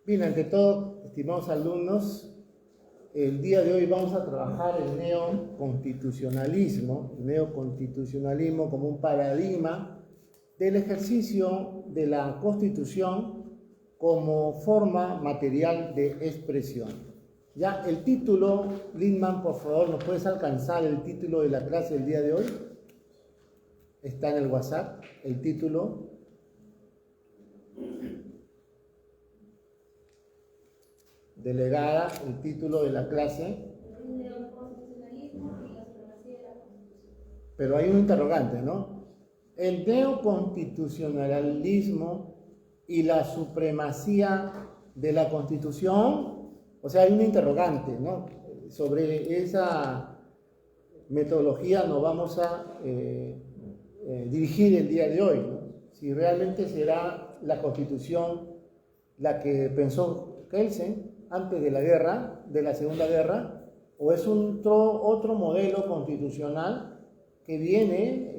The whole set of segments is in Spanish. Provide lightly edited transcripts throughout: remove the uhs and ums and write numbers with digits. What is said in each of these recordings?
Bien, ante todo, estimados alumnos, el día de hoy vamos a trabajar el neoconstitucionalismo como un paradigma del ejercicio de la Constitución como forma material de expresión. Ya, el título, Lindman, por favor, ¿nos puedes alcanzar el título de la clase del día de hoy? Está en el WhatsApp, el título. Delegada, el título de la clase. El neoconstitucionalismo y la supremacía de la Constitución. Pero hay un interrogante, ¿no? El neoconstitucionalismo y la supremacía de la Constitución, o sea, hay un interrogante, ¿no? Sobre esa metodología nos vamos a dirigir el día de hoy, ¿no? Si realmente será la Constitución la que pensó Kelsen antes de la guerra, de la Segunda Guerra, o es otro modelo constitucional que viene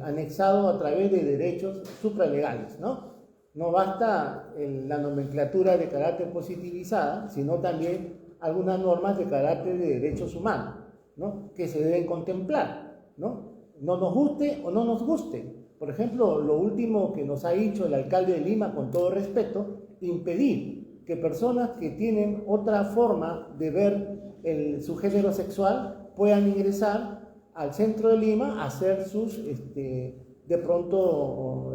anexado a través de derechos supralegales, ¿no? No basta la nomenclatura de carácter positivizada, sino también algunas normas de carácter de derechos humanos, ¿no? Que se deben contemplar, ¿no? No nos guste o no nos guste. Por ejemplo, lo último que nos ha dicho el alcalde de Lima, con todo respeto, impedir que personas que tienen otra forma de ver su género sexual puedan ingresar al centro de Lima a hacer sus, de pronto,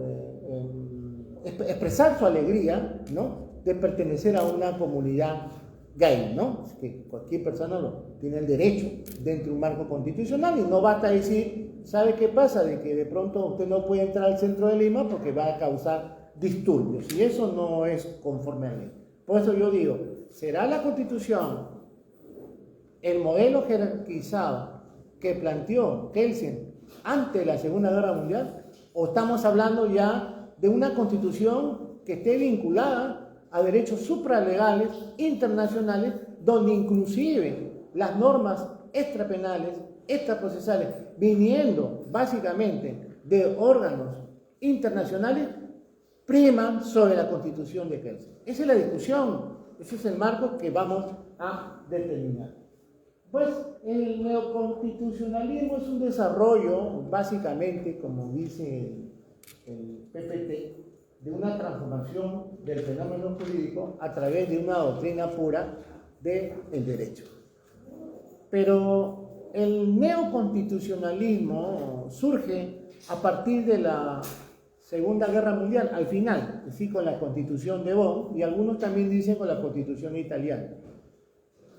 expresar su alegría, ¿no? De pertenecer a una comunidad gay, ¿no? Es que cualquier persona tiene el derecho dentro de un marco constitucional y no basta decir, ¿sabe qué pasa? De que de pronto usted no puede entrar al centro de Lima porque va a causar disturbios y eso no es conforme a la ley. Por eso yo digo, ¿será la Constitución el modelo jerarquizado que planteó Kelsen antes de la Segunda Guerra Mundial? ¿O estamos hablando ya de una Constitución que esté vinculada a derechos supralegales internacionales, donde inclusive las normas extrapenales, extraprocesales, viniendo básicamente de órganos internacionales, priman sobre la Constitución de Kelsen? Esa es la discusión, ese es el marco que vamos a determinar. Pues el neoconstitucionalismo es un desarrollo, básicamente, como dice el PPT, de una transformación del fenómeno jurídico a través de una doctrina pura del derecho. Pero el neoconstitucionalismo surge a partir de la Segunda Guerra Mundial, al final, es decir, con la Constitución de Bonn, y algunos también dicen con la Constitución italiana.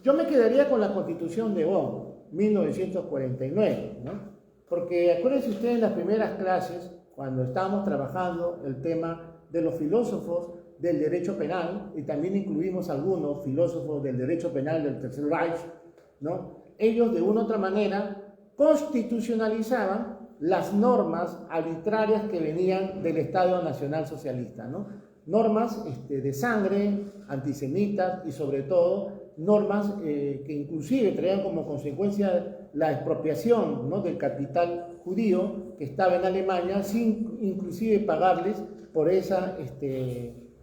Yo me quedaría con la Constitución de Bonn, 1949, ¿no? Porque acuérdense ustedes en las primeras clases, cuando estábamos trabajando el tema de los filósofos del derecho penal, y también incluimos algunos filósofos del derecho penal del Tercer Reich, ¿no? Ellos de una u otra manera constitucionalizaban las normas arbitrarias que venían del Estado Nacional Socialista, ¿no? Normas de sangre, antisemitas y sobre todo normas que inclusive traían como consecuencia la expropiación, ¿no? Del capital judío que estaba en Alemania sin inclusive pagarles por esa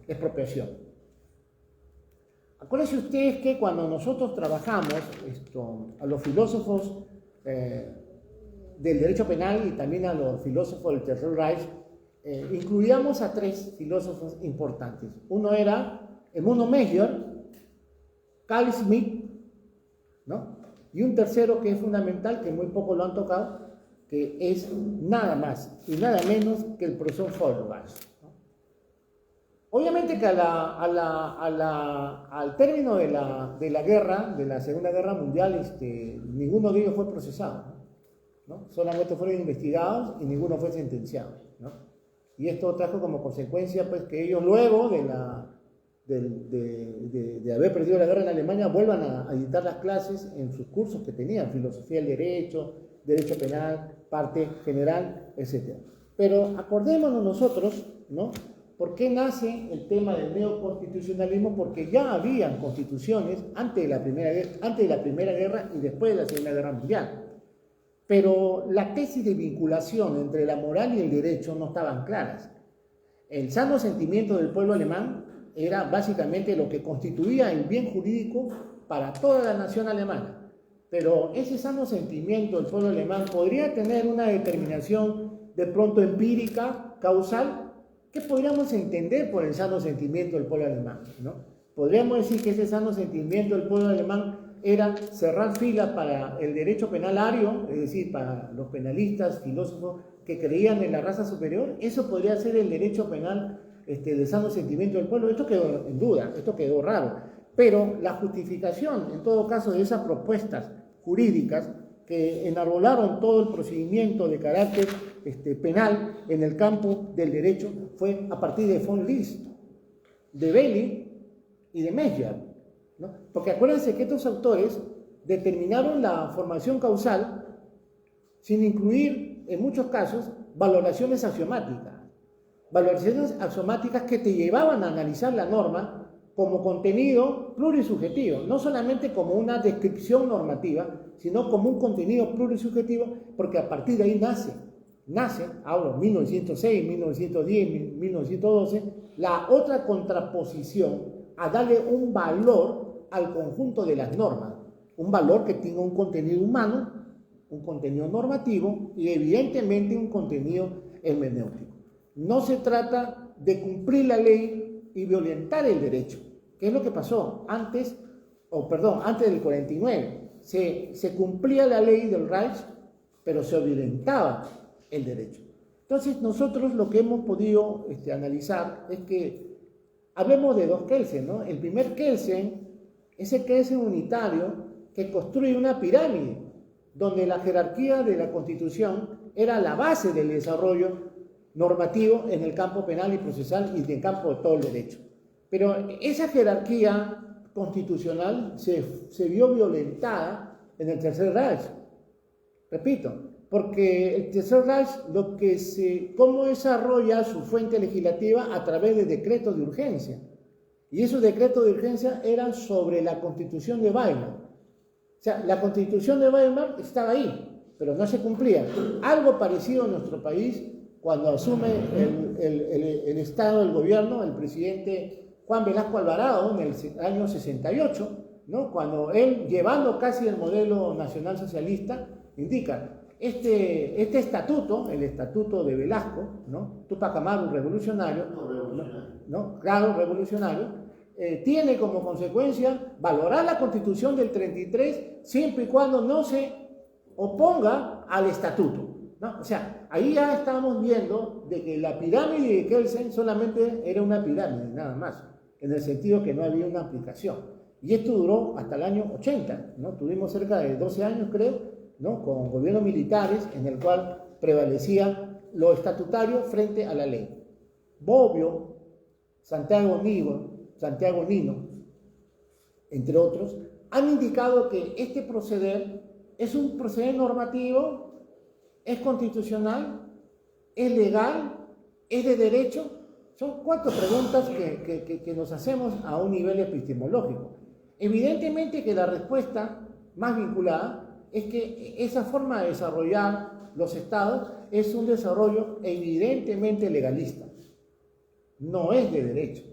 expropiación. Acuérdense ustedes que cuando nosotros trabajamos a los filósofos del derecho penal y también a los filósofos del Tercer Reich, incluíamos a tres filósofos importantes. Uno era Edmundo Meyer, Carl Schmitt, ¿no? Y un tercero que es fundamental, que muy poco lo han tocado, que es nada más y nada menos que el profesor Feuerbach, ¿no? Obviamente que al término de la guerra, de la Segunda Guerra Mundial, ninguno de ellos fue procesado, ¿no? Solamente fueron investigados y ninguno fue sentenciado, ¿no? Y esto trajo como consecuencia pues, que ellos luego de haber perdido la guerra en Alemania vuelvan a dictar las clases en sus cursos que tenían, filosofía del derecho, derecho penal, parte general, etc. Pero acordémonos nosotros, ¿no? ¿Por qué nace el tema del neoconstitucionalismo? Porque ya habían constituciones antes de la Primera Guerra y después de la Segunda Guerra Mundial. Pero la tesis de vinculación entre la moral y el derecho no estaban claras. El sano sentimiento del pueblo alemán era básicamente lo que constituía el bien jurídico para toda la nación alemana. Pero ese sano sentimiento del pueblo alemán podría tener una determinación de pronto empírica, causal. ¿Qué podríamos entender por el sano sentimiento del pueblo alemán, ¿no? Podríamos decir que ese sano sentimiento del pueblo alemán era cerrar filas para el derecho penal ario, es decir, para los penalistas, filósofos que creían en la raza superior. Eso podría ser el derecho penal de sano sentimiento del pueblo. Esto quedó en duda, esto quedó raro. Pero la justificación, en todo caso, de esas propuestas jurídicas que enarbolaron todo el procedimiento de carácter penal en el campo del derecho fue a partir de von List, de Belli y de Meyer, ¿no? Porque acuérdense que estos autores determinaron la formación causal sin incluir, en muchos casos, valoraciones axiomáticas que te llevaban a analizar la norma como contenido plurisubjetivo, no solamente como una descripción normativa, sino como un contenido plurisubjetivo, porque a partir de ahí nace, hablo 1906, 1910, 1912, la otra contraposición a darle un valor al conjunto de las normas, un valor que tenga un contenido humano, un contenido normativo y evidentemente un contenido hermenéutico. No se trata de cumplir la ley y violentar el derecho, que es lo que pasó antes del 49. Se cumplía la ley del Reich, pero se violentaba el derecho. Entonces nosotros lo que hemos podido analizar es que hablemos de dos Kelsen, ¿no? El primer Kelsen es el Kelsen unitario que construye una pirámide, donde la jerarquía de la Constitución era la base del desarrollo normativo en el campo penal y procesal y en el campo de todo el derecho. Pero esa jerarquía constitucional se vio violentada en el Tercer Reich. Repito, porque el Tercer Reich cómo desarrolla su fuente legislativa a través de decretos de urgencia. Y esos decretos de urgencia eran sobre la Constitución de Weimar. O sea, la Constitución de Weimar estaba ahí, pero no se cumplía. Algo parecido en nuestro país cuando asume el Estado del gobierno, el presidente Juan Velasco Alvarado en el año 68, ¿no? Cuando él, llevando casi el modelo nacional socialista, indica, este estatuto, el estatuto de Velasco, ¿no? Túpac Amaru revolucionario, ¿no? Claro, revolucionario, tiene como consecuencia valorar la Constitución del 33 siempre y cuando no se oponga al estatuto, ¿no? O sea, ahí ya estábamos viendo de que la pirámide de Kelsen solamente era una pirámide, nada más, en el sentido que no había una aplicación. Y esto duró hasta el año 80, ¿no? Tuvimos cerca de 12 años, creo, ¿no? Con gobiernos militares en el cual prevalecía lo estatutario frente a la ley. Bobbio, Santiago Nino, entre otros, han indicado que este proceder es un proceder normativo, es constitucional, es legal, es de derecho. Son 4 preguntas que nos hacemos a un nivel epistemológico. Evidentemente que la respuesta más vinculada es que esa forma de desarrollar los estados es un desarrollo evidentemente legalista, no es de derecho,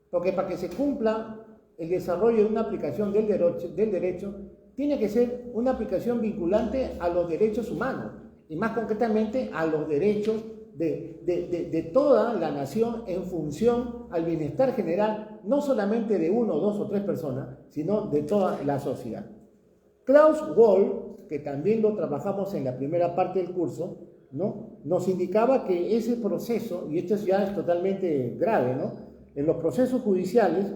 porque para que se cumpla el desarrollo de una aplicación del derecho tiene que ser una aplicación vinculante a los derechos humanos y más concretamente a los derechos de toda la nación en función al bienestar general, no solamente de 1, 2 o 3 personas, sino de toda la sociedad. Klaus Wohl, que también lo trabajamos en la primera parte del curso, ¿no? Nos indicaba que ese proceso, y esto ya es totalmente grave, ¿no? En los procesos judiciales,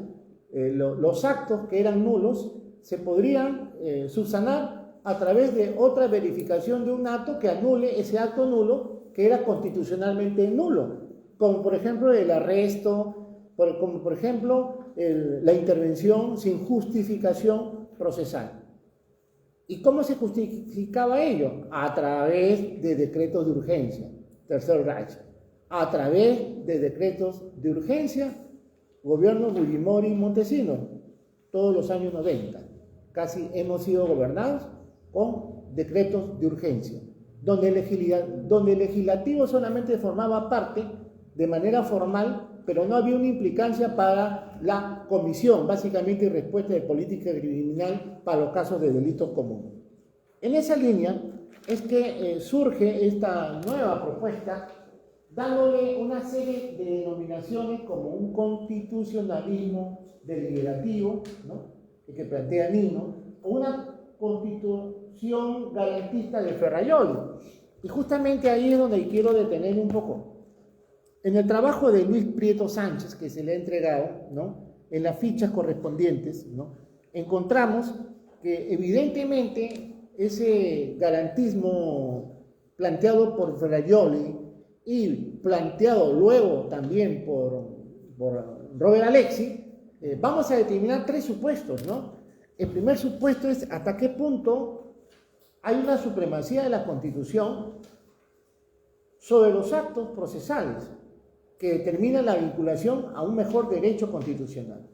los actos que eran nulos se podrían subsanar a través de otra verificación de un acto que anule ese acto nulo que era constitucionalmente nulo, como por ejemplo el arresto, como por ejemplo la intervención sin justificación procesal. ¿Y cómo se justificaba ello? A través de decretos de urgencia, Tercer Reich, a través de decretos de urgencia, gobierno Fujimori y Montesinos, todos los años 90, casi hemos sido gobernados con decretos de urgencia, donde el legislativo solamente formaba parte de manera formal pero no había una implicancia para la comisión, básicamente, y respuesta de política criminal para los casos de delitos comunes. En esa línea es que surge esta nueva propuesta, dándole una serie de denominaciones como un constitucionalismo deliberativo, ¿no?, que plantea Nino, o una constitución garantista de Ferrajoli. Y justamente ahí es donde quiero detener un poco. En el trabajo de Luis Prieto Sánchez, que se le ha entregado, ¿no?, en las fichas correspondientes, ¿no?, encontramos que evidentemente ese garantismo planteado por Ferrajoli y planteado luego también por Robert Alexy, vamos a determinar tres supuestos, ¿no? El primer supuesto es hasta qué punto hay una supremacía de la Constitución sobre los actos procesales que determinan la vinculación a un mejor derecho constitucional.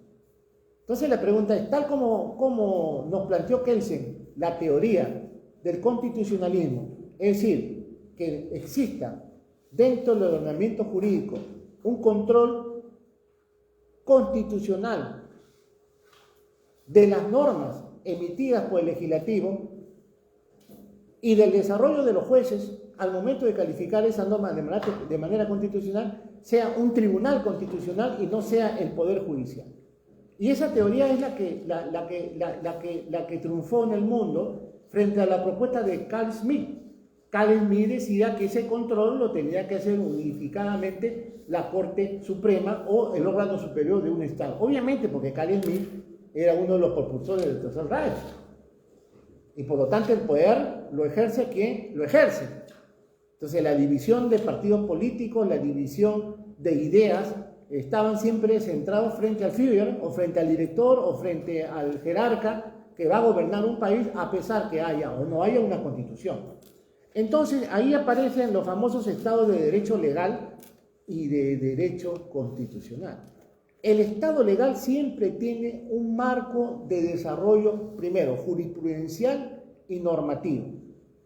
Entonces la pregunta es, tal como nos planteó Kelsen la teoría del constitucionalismo, es decir, que exista dentro del ordenamiento jurídico un control constitucional de las normas emitidas por el legislativo y del desarrollo de los jueces al momento de calificar esas normas de manera constitucional, sea un tribunal constitucional y no sea el Poder Judicial. Y esa teoría es la que triunfó en el mundo frente a la propuesta de Carl Schmitt. Carl Schmitt decía que ese control lo tenía que hacer unificadamente la Corte Suprema o el órgano superior de un Estado. Obviamente porque Carl Schmitt era uno de los propulsores del Tercer Reich. Y por lo tanto el poder lo ejerce quien lo ejerce. Entonces la división de partidos políticos, la división de ideas, estaban siempre centrados frente al Führer o frente al director o frente al jerarca que va a gobernar un país a pesar que haya o no haya una constitución. Entonces ahí aparecen los famosos estados de derecho legal y de derecho constitucional. El estado legal siempre tiene un marco de desarrollo, primero, jurisprudencial y normativo.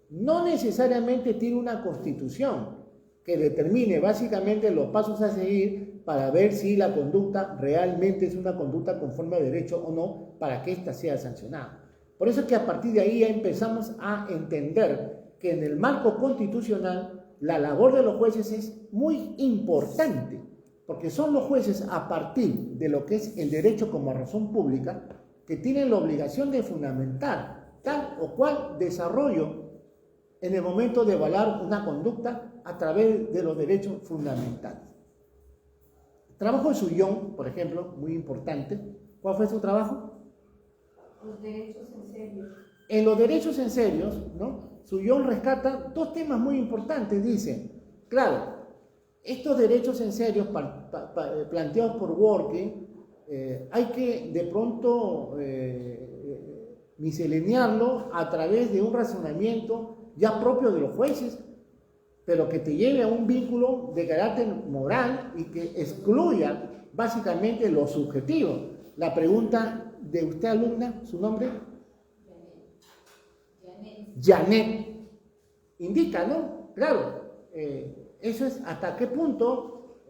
No necesariamente tiene una constitución que determine básicamente los pasos a seguir para ver si la conducta realmente es una conducta conforme a derecho o no, para que ésta sea sancionada. Por eso es que a partir de ahí ya empezamos a entender que en el marco constitucional la labor de los jueces es muy importante, porque son los jueces, a partir de lo que es el derecho como razón pública, que tienen la obligación de fundamentar tal o cual desarrollo en el momento de evaluar una conducta a través de los derechos fundamentales. El trabajo de Sullón, por ejemplo, muy importante. ¿Cuál fue su trabajo? Los derechos en serio. En los derechos en serios, ¿no?, Sullón rescata dos temas muy importantes. Dice, claro, estos derechos en serios planteados por Dworkin, hay que de pronto miscelenarlo a través de un razonamiento ya propio de los jueces, pero que te lleve a un vínculo de carácter moral y que excluya básicamente lo subjetivo. La pregunta de usted, alumna, ¿su nombre? Janet. Indica, ¿no? Claro, eso es hasta qué punto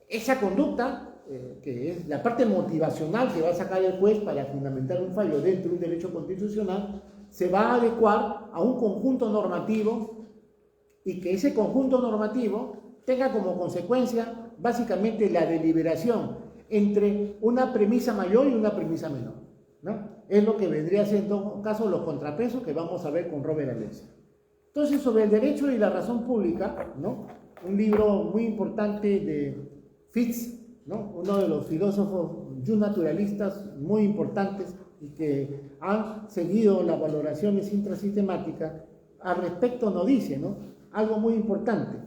esa conducta, que es la parte motivacional que va a sacar el juez para fundamentar un fallo dentro de un derecho constitucional, se va a adecuar a un conjunto normativo y que ese conjunto normativo tenga como consecuencia básicamente la deliberación entre una premisa mayor y una premisa menor, ¿no? Es lo que vendría a ser en todo caso los contrapesos que vamos a ver con Robert Alexy. Entonces, sobre el derecho y la razón pública, ¿no?, un libro muy importante de Fitz, ¿no?, uno de los filósofos naturalistas muy importantes y que han seguido las valoraciones intrasistemáticas, al respecto nos dice, ¿no?, algo muy importante.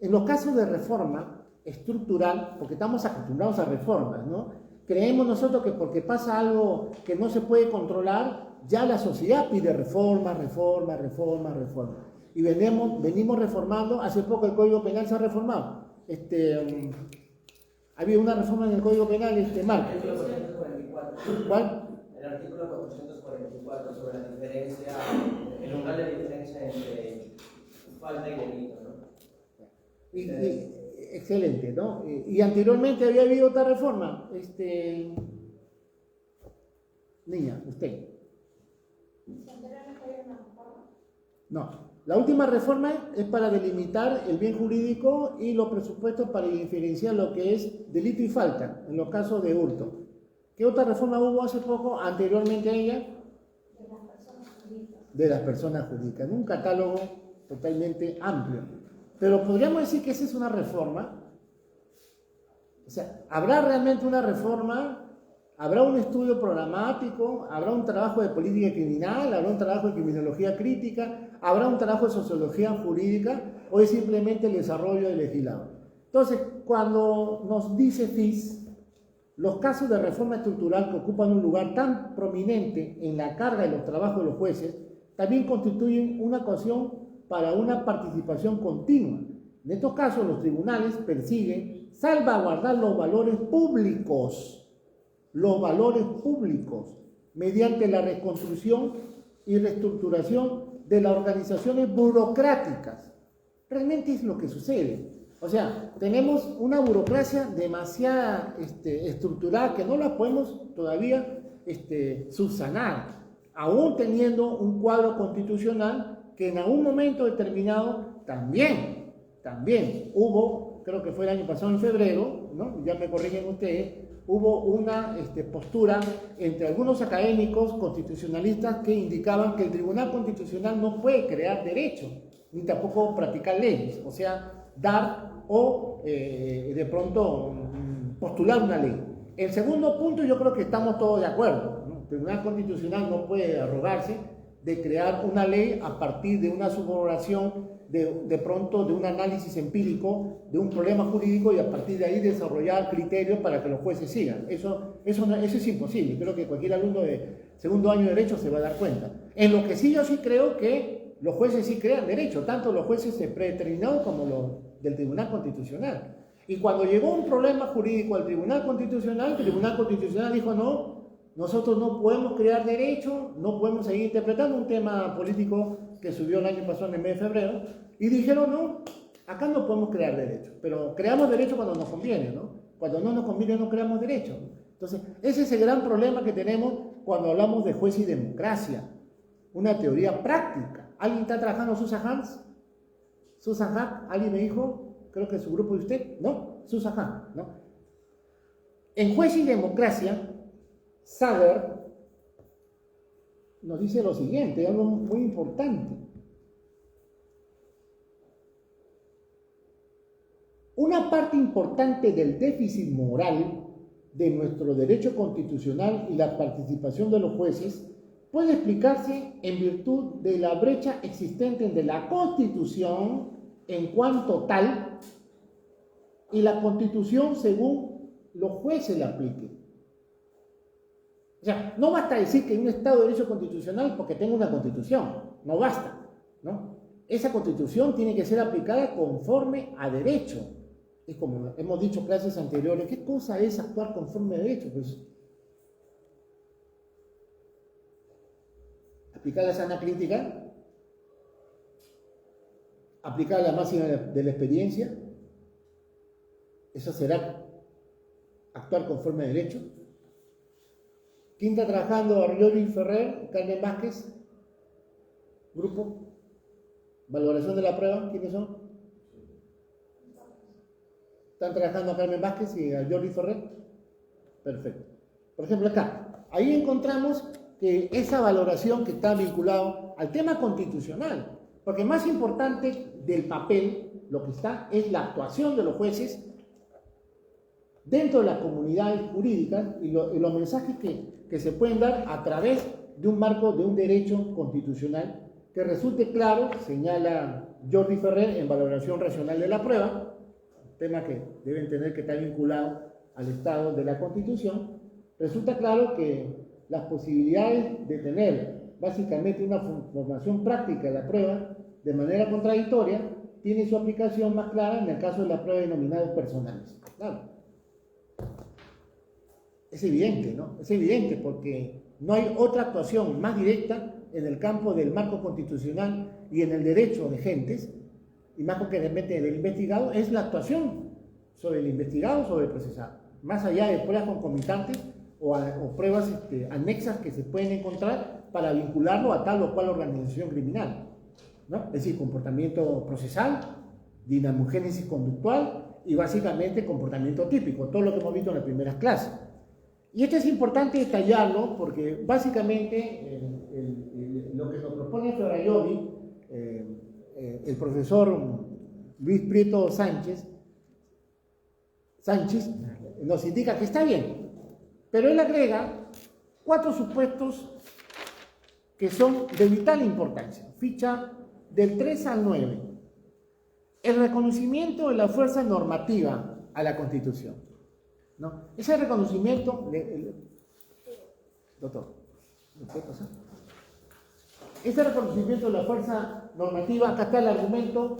En los casos de reforma estructural, porque estamos acostumbrados a reformas, ¿no?, creemos nosotros que porque pasa algo que no se puede controlar, ya la sociedad pide reforma. Y venimos reformando. Hace poco el Código Penal se ha reformado. Había una reforma en el Código Penal, Marco. El artículo 444. ¿Cuál? El artículo 444 sobre la diferencia, el umbral de diferencia entre falta y delito, ¿no? excelente, ¿no? Y anteriormente había habido otra reforma. Niña, usted. No, la última reforma es para delimitar el bien jurídico y los presupuestos para diferenciar lo que es delito y falta en los casos de hurto. ¿Qué otra reforma hubo hace poco anteriormente a ella? De las personas jurídicas, un catálogo totalmente amplio. Pero podríamos decir que esa es una reforma. O sea, ¿habrá realmente una reforma? ¿Habrá un estudio programático? ¿Habrá un trabajo de política criminal? ¿Habrá un trabajo de criminología crítica? ¿Habrá un trabajo de sociología jurídica? ¿O es simplemente el desarrollo del legislador? Entonces, cuando nos dice FIS, los casos de reforma estructural que ocupan un lugar tan prominente en la carga de los trabajos de los jueces, también constituyen una ocasión para una participación continua. En estos casos, los tribunales persiguen salvaguardar los valores públicos, mediante la reconstrucción y reestructuración de las organizaciones burocráticas. Realmente es lo que sucede. O sea, tenemos una burocracia demasiado estructurada que no la podemos todavía subsanar, aún teniendo un cuadro constitucional que en algún momento determinado también hubo, creo que fue el año pasado en febrero, ¿no? Ya me corrigen ustedes, hubo una postura entre algunos académicos constitucionalistas que indicaban que el Tribunal Constitucional no puede crear derecho, ni tampoco practicar leyes, o sea, dar o de pronto postular una ley. El segundo punto yo creo que estamos todos de acuerdo, ¿no? El Tribunal Constitucional no puede arrogarse de crear una ley a partir de una subordinación, de pronto de un análisis empírico de un problema jurídico y a partir de ahí desarrollar criterios para que los jueces sigan. Eso es imposible. Creo que cualquier alumno de segundo año de Derecho se va a dar cuenta. En lo que sí yo sí creo que los jueces sí crean derecho, tanto los jueces predeterminados como los del Tribunal Constitucional. Y cuando llegó un problema jurídico al Tribunal Constitucional, el Tribunal Constitucional dijo no, nosotros no podemos crear derecho, no podemos seguir interpretando un tema político que subió el año pasado en el mes de febrero, y dijeron no, acá no podemos crear derecho, pero creamos derecho cuando nos conviene, ¿no? Cuando no nos conviene no creamos derecho. Entonces, ese es el gran problema que tenemos cuando hablamos de juez y democracia, una teoría práctica. ¿Alguien está trabajando Susan Hans? Susan Hack, alguien me dijo, creo que es su grupo de usted, ¿no? Susan Hack, ¿no? En Juez y Democracia, Sager nos dice lo siguiente, algo muy importante. Una parte importante del déficit moral de nuestro derecho constitucional y la participación de los jueces puede explicarse en virtud de la brecha existente entre la Constitución en cuanto tal y la Constitución según los jueces la apliquen. O sea, no basta decir que hay un Estado de Derecho constitucional porque tenga una Constitución, no basta, ¿no? Esa Constitución tiene que ser aplicada conforme a derecho. Es como hemos dicho en clases anteriores, ¿qué cosa es actuar conforme a derecho? Pues aplicar la sana crítica, aplicar la máxima de la experiencia, eso será actuar conforme a derecho. ¿Quién está trabajando? Arrioli Ferrer, Carmen Vázquez, grupo, valoración de la prueba, ¿quiénes son? ¿Están trabajando a Carmen Vázquez y a Jordi Ferrer? Perfecto. Por ejemplo, acá, ahí encontramos que esa valoración que está vinculada al tema constitucional, porque más importante del papel, lo que está es la actuación de los jueces dentro de las comunidades jurídicas y los mensajes que se pueden dar a través de un marco de un derecho constitucional que resulte claro, señala Jordi Ferrer en valoración racional de la prueba, tema que deben tener que estar vinculado al Estado de la Constitución. Resulta claro que las posibilidades de tener básicamente una formación práctica de la prueba de manera contradictoria tiene su aplicación más clara en el caso de la prueba de denominados personales. Claro. Es evidente, ¿no? Es evidente porque no hay otra actuación más directa en el campo del marco constitucional y en el derecho de gentes, y más concretamente del investigado, es la actuación sobre el investigado o sobre el procesado, más allá de pruebas concomitantes o pruebas anexas que se pueden encontrar para vincularlo a tal o cual organización criminal, ¿no? Es decir, comportamiento procesal, dinamogénesis conductual y básicamente comportamiento típico, todo lo que hemos visto en las primeras clases. Y esto es importante detallarlo porque básicamente lo que nos propone Ferraioli, el profesor Luis Prieto Sánchez nos indica que está bien, pero él agrega 4 supuestos que son de vital importancia. Ficha del 3 al 9. El reconocimiento de la fuerza normativa a la Constitución, ¿no? Ese reconocimiento, doctor, ¿me puede pasar? Ese reconocimiento de la fuerza normativa, acá está el argumento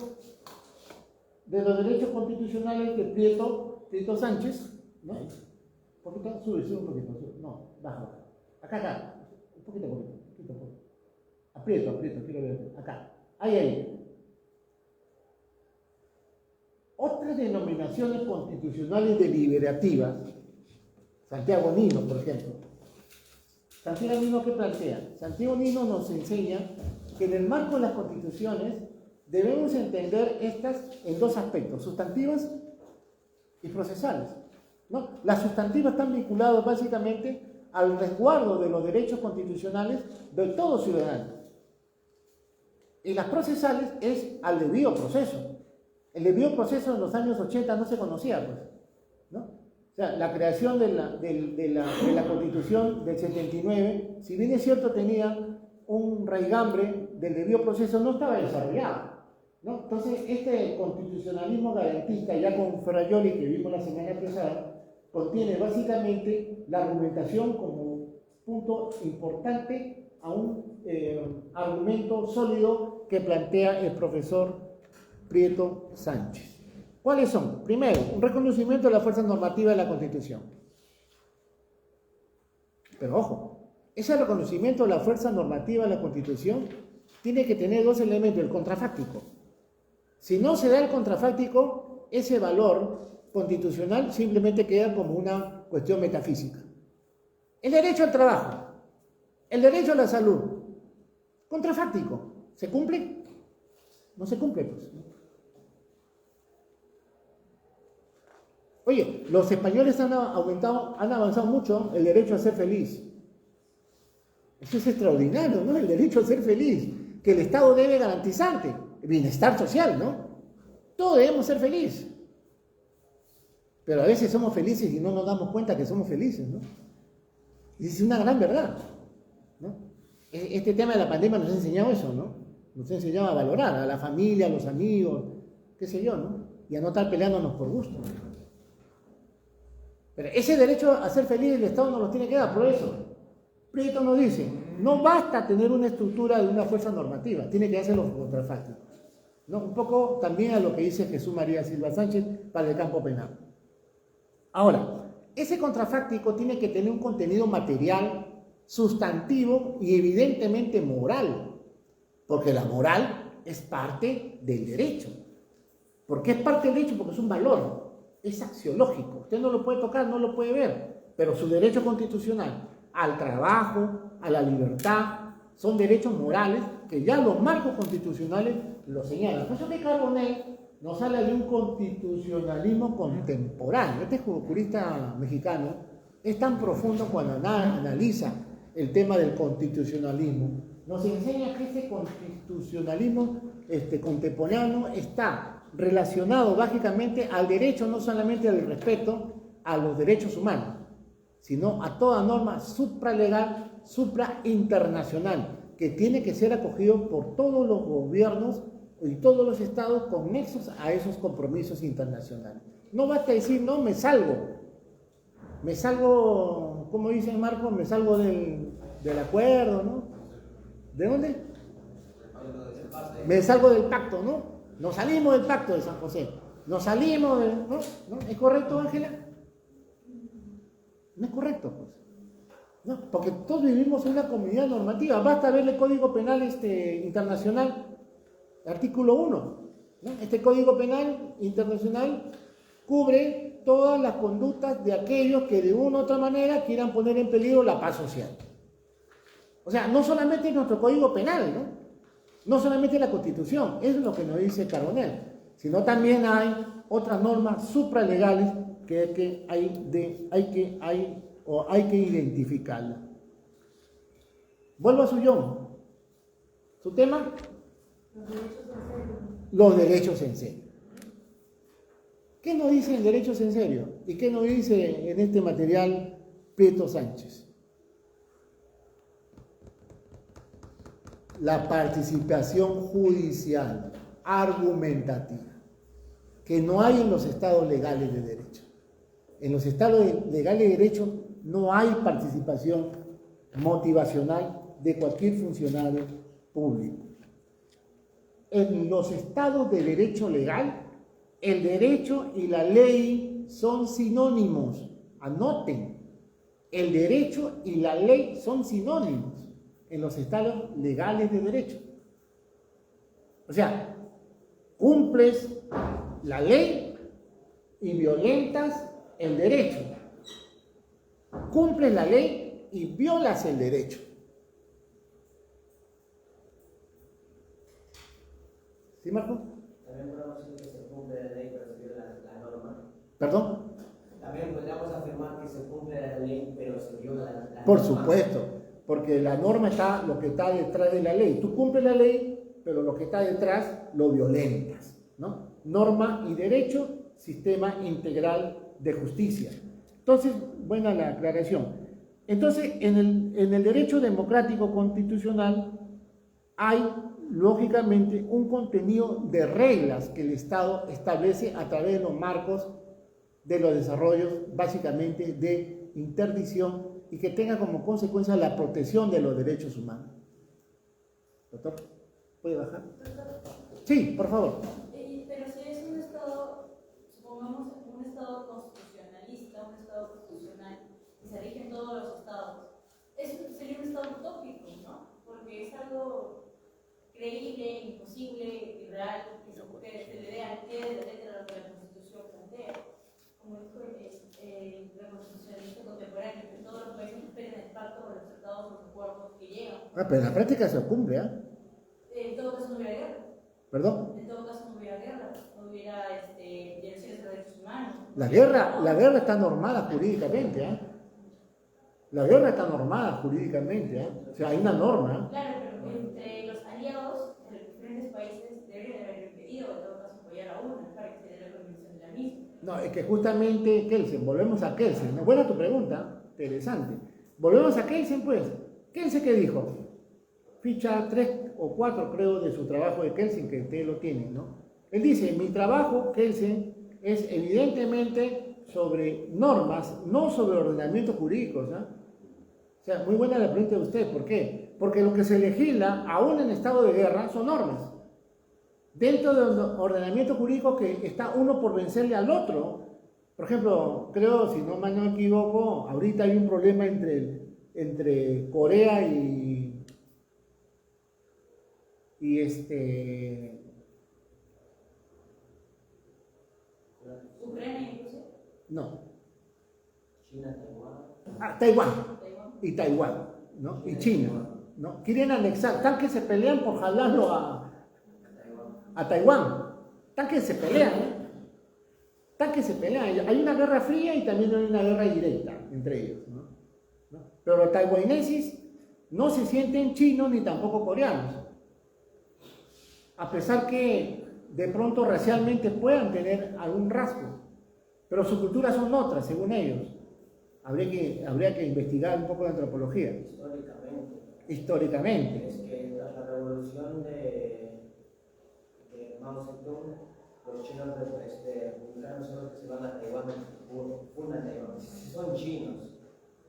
de los derechos constitucionales de Prieto Sánchez, ¿no? Un poquito, sube un poquito, sube. No, baja. Acá, un poquito. Aprieto, quiero ver, acá. Ahí. Otras denominaciones constitucionales deliberativas, Santiago Nino, por ejemplo. Santiago Nino, ¿qué plantea? Santiago Nino nos enseña que en el marco de las constituciones debemos entender estas en 2 aspectos, sustantivas y procesales, ¿no? Las sustantivas están vinculadas básicamente al resguardo de los derechos constitucionales de todo ciudadano. Y las procesales es al debido proceso. El debido proceso en los años 80 no se conocía, pues, ¿no? O sea, la creación de la Constitución del 79, si bien es cierto tenía un raigambre del debido proceso, no estaba desarrollado, ¿no? Entonces, este constitucionalismo garantista, ya con Ferraioli, que vimos la semana pasada, contiene básicamente la argumentación como punto importante a un argumento sólido que plantea el profesor Prieto Sánchez. ¿Cuáles son? Primero, un reconocimiento de la fuerza normativa de la Constitución. Pero ojo, ese reconocimiento de la fuerza normativa de la Constitución tiene que tener 2 elementos, el contrafáctico. Si no se da el contrafáctico, ese valor constitucional simplemente queda como una cuestión metafísica. El derecho al trabajo, el derecho a la salud, contrafáctico, ¿se cumple? No se cumple, pues. Oye, los españoles han avanzado mucho el derecho a ser feliz. Eso es extraordinario, ¿no? El derecho a ser feliz, que el Estado debe garantizarte, el bienestar social, ¿no? Todos debemos ser felices. Pero a veces somos felices y no nos damos cuenta que somos felices, ¿no? Y es una gran verdad, ¿no? Este tema de la pandemia nos ha enseñado eso, ¿no? Nos ha enseñado a valorar a la familia, a los amigos, qué sé yo, ¿no? Y a no estar peleándonos por gusto. Pero ese derecho a ser feliz el Estado nos lo tiene que dar, por eso Prieto nos dice, no basta tener una estructura de una fuerza normativa, tiene que hacer los contrafácticos, ¿no? Un poco también a lo que dice Jesús María Silva Sánchez para el campo penal. Ahora, ese contrafáctico tiene que tener un contenido material, sustantivo y evidentemente moral, porque la moral es parte del derecho. ¿Por qué es parte del derecho? Porque es un valor. Es axiológico, usted no lo puede tocar, no lo puede ver, pero su derecho constitucional al trabajo, a la libertad, son derechos morales que ya los marcos constitucionales lo señalan. Por eso que Carbonell nos habla de un constitucionalismo contemporáneo. Este jurista mexicano es tan profundo cuando analiza el tema del constitucionalismo. Nos enseña que ese constitucionalismo contemporáneo está relacionado básicamente al derecho, no solamente al respeto a los derechos humanos, sino a toda norma supralegal, suprainternacional, que tiene que ser acogido por todos los gobiernos y todos los estados conexos a esos compromisos internacionales. No basta decir, no, me salgo, ¿cómo dice Marco? Me salgo del acuerdo, ¿no? ¿De dónde? Me salgo del pacto, ¿no? Nos salimos del pacto de San José. Nos salimos de... ¿No? ¿Es correcto, Ángela? No es correcto, pues. No, porque todos vivimos en una comunidad normativa. Basta ver el Código Penal Internacional, artículo 1. ¿No? Este Código Penal Internacional cubre todas las conductas de aquellos que de una u otra manera quieran poner en peligro la paz social. O sea, no solamente es nuestro Código Penal, ¿no? No solamente la Constitución, eso es lo que nos dice Carbonell, sino también hay otras normas supralegales que hay que identificarlas. Vuelvo a su tema, los derechos en serio. ¿Qué nos dice en derechos en serio? ¿Y qué nos dice en este material Prieto Sánchez? La participación judicial argumentativa, que no hay en los estados legales de derecho. En los estados legales de derecho no hay participación motivacional de cualquier funcionario público. En los estados de derecho legal, el derecho y la ley son sinónimos. Anoten, el derecho y la ley son sinónimos en los estados legales de derecho. O sea, cumples la ley y violentas el derecho. Cumples la ley y violas el derecho. ¿Sí, Marco? También podemos decir que se cumple la ley, pero se viola la norma. ¿Perdón? También podríamos afirmar que se cumple la ley, pero se viola la Por norma. supuesto, porque la norma está lo que está detrás de la ley. Tú cumples la ley, pero lo que está detrás lo violentas, ¿no? Norma y derecho, sistema integral de justicia. Entonces, buena la aclaración. Entonces, en el derecho democrático constitucional hay, lógicamente, un contenido de reglas que el Estado establece a través de los marcos de los desarrollos, básicamente, de interdicción y que tenga como consecuencia la protección de los derechos humanos. Doctor, ¿puede bajar? Sí, por favor. Pero si es un Estado, supongamos un Estado constitucionalista, un Estado constitucional, y se rigen todos los Estados, sería un Estado utópico, ¿no? Porque es algo creíble, imposible, irreal, que se le dé al pie de la letra lo que la Constitución plantea. Como dijo la constitucionalista contemporánea, que todos los países esperen el pacto por los tratados o los acuerdos que llegan. Pero en la práctica se cumple, ¿eh? En todo caso no hubiera guerra. ¿Perdón? En todo caso no hubiera guerra, no hubiera violaciones de derechos humanos. La guerra está normada jurídicamente, ¿eh? La guerra está normada jurídicamente, ¿eh? O sea, hay una norma. Claro, pero entre los aliados de los diferentes países deberían haber impedido, en todo caso, apoyar a una para que se dé la convención de la misma. No, es que justamente Kelsen, volvemos a Kelsen. Buena tu pregunta, interesante. Volvemos a Kelsen, pues. Kelsen, ¿qué dijo? Ficha 3 o 4, creo, de su trabajo de Kelsen, que ustedes lo tienen, ¿no? Él dice, mi trabajo, Kelsen, es evidentemente sobre normas, no sobre ordenamientos jurídicos, ¿no? O sea, muy buena la pregunta de usted, ¿por qué? Porque lo que se legisla, aún en estado de guerra, son normas. Dentro de un ordenamiento jurídico que está uno por vencerle al otro. Por ejemplo, creo, si no mal no me equivoco, ahorita hay un problema entre Corea y Ucrania incluso. no. China, Taiwán. Taiwán. Taiwán. Y Taiwán, ¿no? Y China, ¿no? Quieren anexar, están que se pelean por jalarlo a Taiwán. Están que se pelean, ¿eh? Están que se pelean. Hay una guerra fría y también hay una guerra directa entre ellos, ¿no? Pero los taiwaneses no se sienten chinos ni tampoco coreanos. A pesar que de pronto racialmente puedan tener algún rasgo, pero sus culturas son otras, según ellos. Habría que investigar un poco de antropología. Históricamente. Es que tras la revolución de Mao Zedong, los chinos republicanos son los que se van a Taiwán, fundan Taiwán. Son chinos,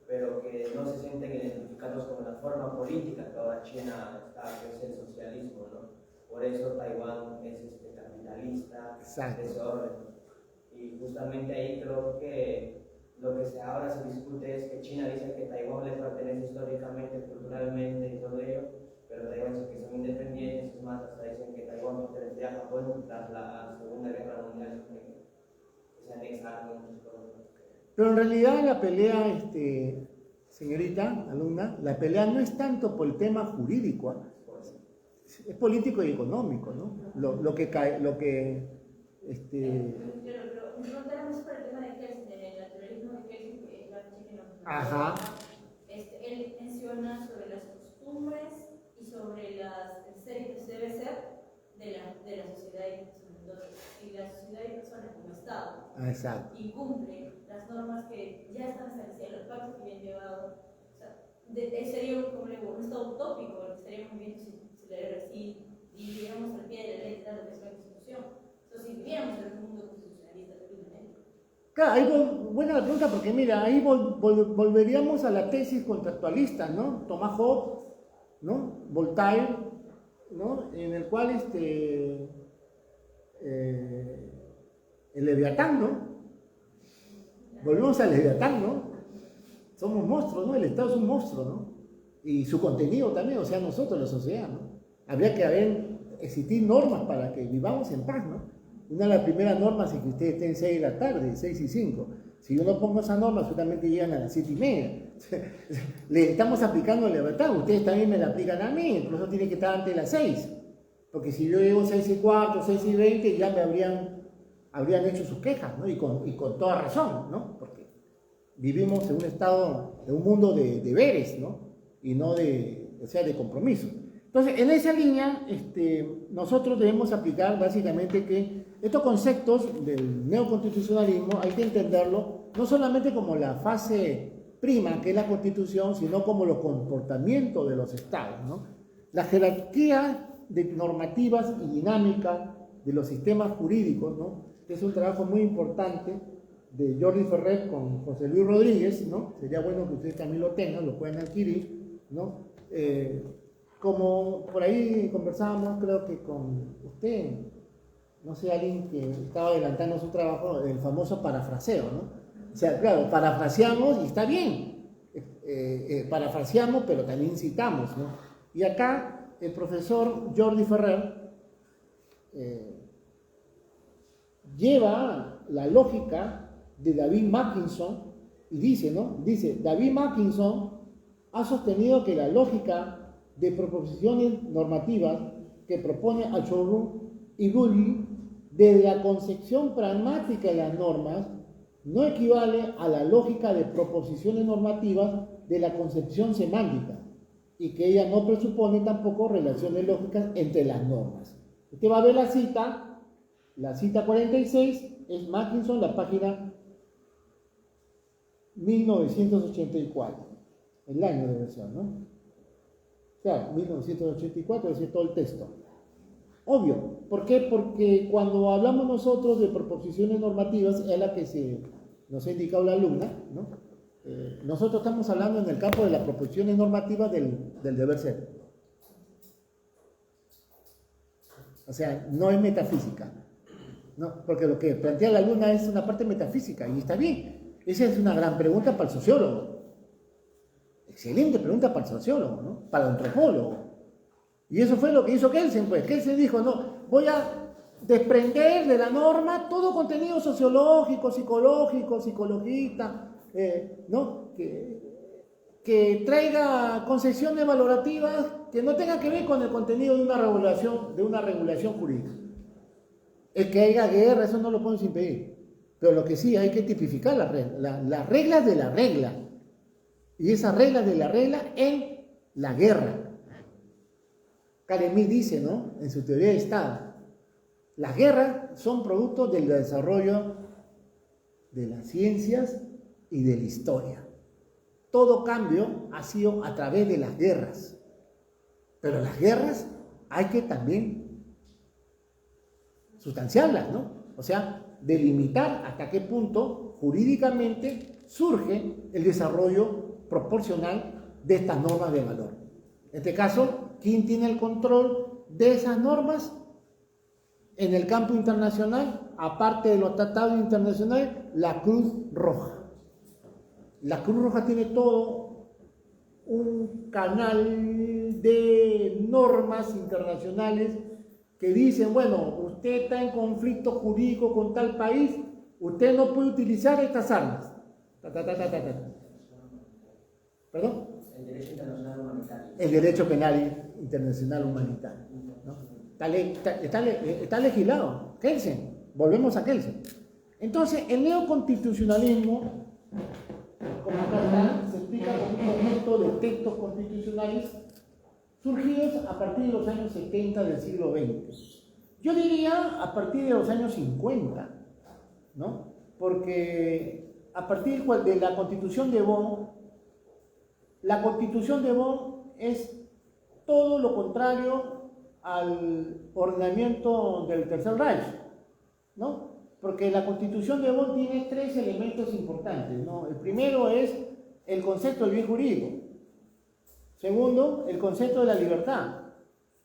pero que no se sienten identificados con la forma política que ahora China está, que es el socialismo, ¿no? Por eso Taiwán es capitalista, desorden. Y justamente ahí creo que lo que ahora se discute es que China dice que Taiwán le pertenece históricamente, culturalmente y todo ello, pero Taiwán dice que son independientes, es más, hasta dicen que Taiwán pertenecía a Japón tras la Segunda Guerra Mundial. se anexaron. Pero en realidad la pelea, señorita, alumna, la pelea no es tanto por el tema jurídico, es político y económico, ¿no? Lo que Claro, pero no tenemos por el tema de Kelsen, el naturalismo de Kelsen, que es la fecha que nos Ajá. él menciona sobre las costumbres y sobre el ser y que se debe ser de la sociedad y personas. Entonces, si la sociedad y personas como Estado Exacto. incumple las normas que ya están establecidas, los pactos que ya han llevado, o sea, sería como le digo, un Estado utópico, el que estaríamos viviendo si viviéramos al pie de la letra de lo que es la Constitución. Entonces, si viviéramos en un mundo constitucionalista, plenamente. Claro, ahí buena la pregunta porque mira, ahí volveríamos a la tesis contractualista, ¿no? Thomas Hobbes, ¿no? Voltaire, ¿no? En el cual el Leviatán, ¿no? Volvemos al Leviatán, ¿no? Somos monstruos, ¿no? El Estado es un monstruo, ¿no? Y su contenido también, o sea, nosotros, la sociedad, ¿no? Habría que existir normas para que vivamos en paz, ¿no? Una de las primeras normas es que ustedes estén 6 de la tarde, 6 y 5. Si yo no pongo esa norma, solamente llegan a las 7:30. Le estamos aplicando la libertad, ustedes también me la aplican a mí, incluso tiene que estar antes de las 6. Porque si yo llego 6:15, 6:20, ya me habrían hecho sus quejas, ¿no? Y con toda razón, ¿no? Porque vivimos en un estado, en un mundo de deberes, ¿no? Y no de compromiso. Entonces, en esa línea, nosotros debemos aplicar básicamente que estos conceptos del neoconstitucionalismo hay que entenderlo no solamente como la fase prima, que es la Constitución, sino como los comportamientos de los estados, ¿no? La jerarquía de normativas y dinámica de los sistemas jurídicos, ¿no? Es un trabajo muy importante de Jordi Ferrer con José Luis Rodríguez, ¿no? Sería bueno que ustedes también lo tengan, lo pueden adquirir, ¿no? Como por ahí conversábamos, creo que con usted, no sé, alguien que estaba adelantando su trabajo, el famoso parafraseo, ¿no? O sea, claro, parafraseamos y está bien, parafraseamos, pero también citamos, ¿no? Y acá el profesor Jordi Ferrer lleva la lógica de David Mackinson y dice, ¿no? Dice, David Mackinson ha sostenido que la lógica de proposiciones normativas que propone Achourou y Gulli desde la concepción pragmática de las normas no equivale a la lógica de proposiciones normativas de la concepción semántica y que ella no presupone tampoco relaciones lógicas entre las normas. Usted va a ver la cita 46 es Mackinson, la página 1984, el año de versión, ¿no? Claro, 1984, es decir, todo el texto. Obvio. ¿Por qué? Porque cuando hablamos nosotros de proposiciones normativas, es la que nos ha indicado la alumna, ¿no? Nosotros estamos hablando en el campo de las proposiciones normativas del deber ser. O sea, no es metafísica, ¿no? Porque lo que plantea la alumna es una parte metafísica, y está bien. Esa es una gran pregunta para el sociólogo. Excelente pregunta para el sociólogo, ¿no? Para el antropólogo. Y eso fue lo que hizo Kelsen, pues. Kelsen dijo, no, voy a desprender de la norma todo contenido sociológico, psicológico, psicologista, ¿no? Que traiga concepciones valorativas que no tengan que ver con el contenido de una regulación jurídica. El que haya guerra, eso no lo podemos impedir. Pero lo que sí hay que tipificar las reglas de la regla. Y esas reglas de la regla en la guerra. Karemi dice, ¿no? En su teoría de Estado, las guerras son producto del desarrollo de las ciencias y de la historia. Todo cambio ha sido a través de las guerras. Pero las guerras hay que también sustanciarlas, ¿no? O sea, delimitar hasta qué punto jurídicamente surge el desarrollo proporcional de estas normas de valor. En este caso, ¿quién tiene el control de esas normas? En el campo internacional, aparte de los tratados internacionales, la Cruz Roja. La Cruz Roja tiene todo un canal de normas internacionales que dicen, bueno, usted está en conflicto jurídico con tal país, usted no puede utilizar estas armas. ¿Perdón? El derecho internacional humanitario. El derecho penal internacional humanitario, ¿no? Está legislado. Kelsen, volvemos a Kelsen. Entonces, el neoconstitucionalismo, como acá está, se explica como un conjunto de textos constitucionales surgidos a partir de los años 70 del siglo XX. Yo diría a partir de los años 50, ¿no? Porque a partir de la Constitución de Bonn, la Constitución de Bonn es todo lo contrario al ordenamiento del Tercer Reich, ¿no? Porque la Constitución de Bonn tiene tres elementos importantes, ¿no? El primero es el concepto del bien jurídico. Segundo, el concepto de la libertad.